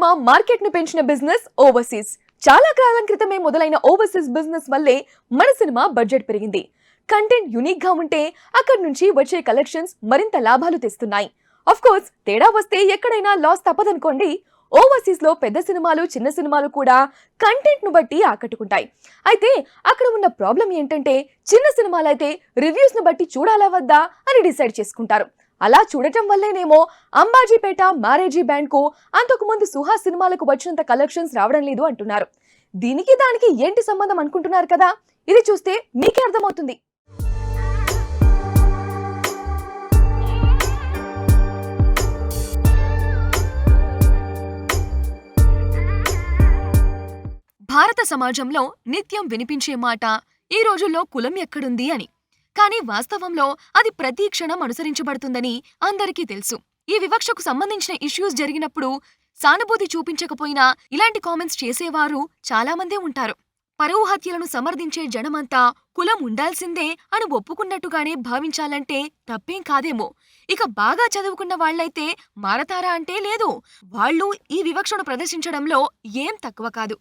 Cinema market ను పెంచిన business overseas. చాలా కాలం క్రితమే మొదలైన ఓవర్సీస్ బిజినెస్ వల్లే మన సినిమా బడ్జెట్ పెరిగింది. కంటెంట్ యూనిక్ గా ఉంటే అక్కడి నుంచి వచ్చే కలెక్షన్స్ మరింత లాభాలు తెస్తున్నాయి. ఆఫ్ కోర్స్ తేడా వస్తే ఎక్కడైనా లాస్ తప్పదనుకోండి. ఓవర్సీస్ లో పెద్ద సినిమాలు చిన్న సినిమాలు కూడా కంటెంట్ ను బట్టి ఆకట్టుకుంటాయి. అయితే అక్కడ ఉన్న ప్రాబ్లం ఏంటంటే చిన్న సినిమాలైతే రివ్యూస్ ను బట్టి చూడాలా వద్దా అని డిసైడ్ చేసుకుంటారు. అలా చూడటం వల్లేనేమో అంబాజీపేట మ్యారేజీ బ్యాండ్ కు అంతకు ముందు సుహాస్ సినిమాలకు వచ్చినంత కలెక్షన్స్ రావడం లేదు అంటున్నారు. దీనికి దానికి ఏంటి సంబంధం అనుకుంటున్నారు కదా, ఇది చూస్తే మీకే అర్థమవుతుంది. భారత సమాజంలో నిత్యం వినిపించే మాట ఈ రోజుల్లో కులం ఎక్కడుంది అని. కానీ వాస్తవంలో అది ప్రతి క్షణం అనుసరించబడుతుందని అందరికీ తెలుసు. ఈ వివక్షకు సంబంధించిన ఇష్యూస్ జరిగినప్పుడు సానుభూతి చూపించకపోయినా ఇలాంటి కామెంట్స్ చేసేవారు చాలా మందే ఉంటారు. పరువు హత్యలను సమర్థించే జనమంతా కులం ఉండాల్సిందే అని ఒప్పుకున్నట్టుగానే భావించాలంటే తప్పేం కాదేమో. ఇక బాగా చదువుకున్న వాళ్లైతే మారతారా అంటే లేదు. వాళ్ళు ఈ వివక్షను ప్రదర్శించడంలో ఏం తక్కువ కాదు.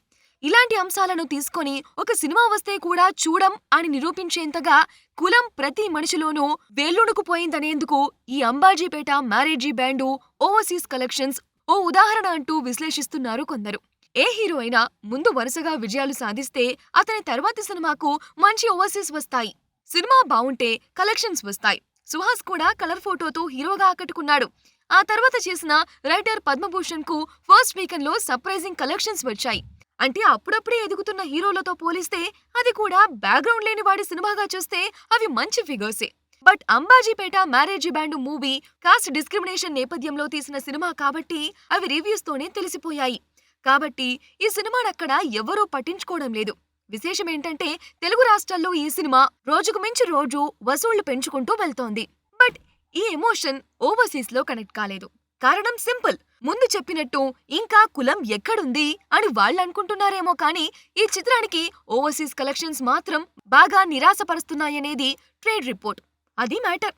ఇలాంటి అంశాలను తీసుకొని ఒక సినిమా వస్తే కూడా చూడం అని నిరూపించేంతగా కులం ప్రతి మనిషిలోనూ వేళ్లుణుకుపోయిందనేందుకు ఈ Ambajipeta marriage band overseas collections ఓ ఉదాహరణ అంటూ విశ్లేషిస్తున్నారు కొందరు. ఏ హీరో అయినా ముందు వరుసగా విజయాలు సాధిస్తే అతని తర్వాతి సినిమాకు మంచి ఓవర్సీస్ వస్తాయి. సినిమా బావుంటే కలెక్షన్స్ వస్తాయి. సుహాస్ కూడా కలర్ ఫోటోతో హీరోగా ఆకట్టుకున్నాడు. ఆ తర్వాత చేసిన రైటర్ పద్మభూషణ్ కు ఫస్ట్ వీకెండ్ లో సర్ప్రైజింగ్ కలెక్షన్స్ వచ్చాయి. అంటే అప్పుడప్పుడే ఎదుగుతున్న హీరోలతో పోలిస్తే అది కూడా బ్యాక్గ్రౌండ్ లేని వాడి సినిమాగా చూస్తే అవి మంచి ఫిగర్సే. But Ambajipeta marriage band movie caste discrimination నేపథ్యంలో తీసిన సినిమా కాబట్టి అవి రివ్యూస్ తోనే తెలిసిపోయాయి. కాబట్టి ఈ సినిమానక్కడ ఎవరూ పట్టించుకోవడం లేదు. విశేషమేంటంటే తెలుగు రాష్ట్రాల్లో ఈ సినిమా రోజుకు మించి రోజు వసూళ్లు పెంచుకుంటూ వెళ్తోంది. బట్ ఈ ఎమోషన్ ఓవర్సీస్ లో కనెక్ట్ కాలేదు. కారణం సింపుల్. ముందు చెప్పినట్టు ఇంకా కులం ఎక్కడుంది అని వాళ్ళనుకుంటున్నారేమో కానీ ఈ చిత్రానికి ఓవర్సీస్ కలెక్షన్స్ మాత్రం బాగా నిరాశపరుస్తున్నాయనేది ట్రేడ్ రిపోర్ట్. అది మ్యాటర్.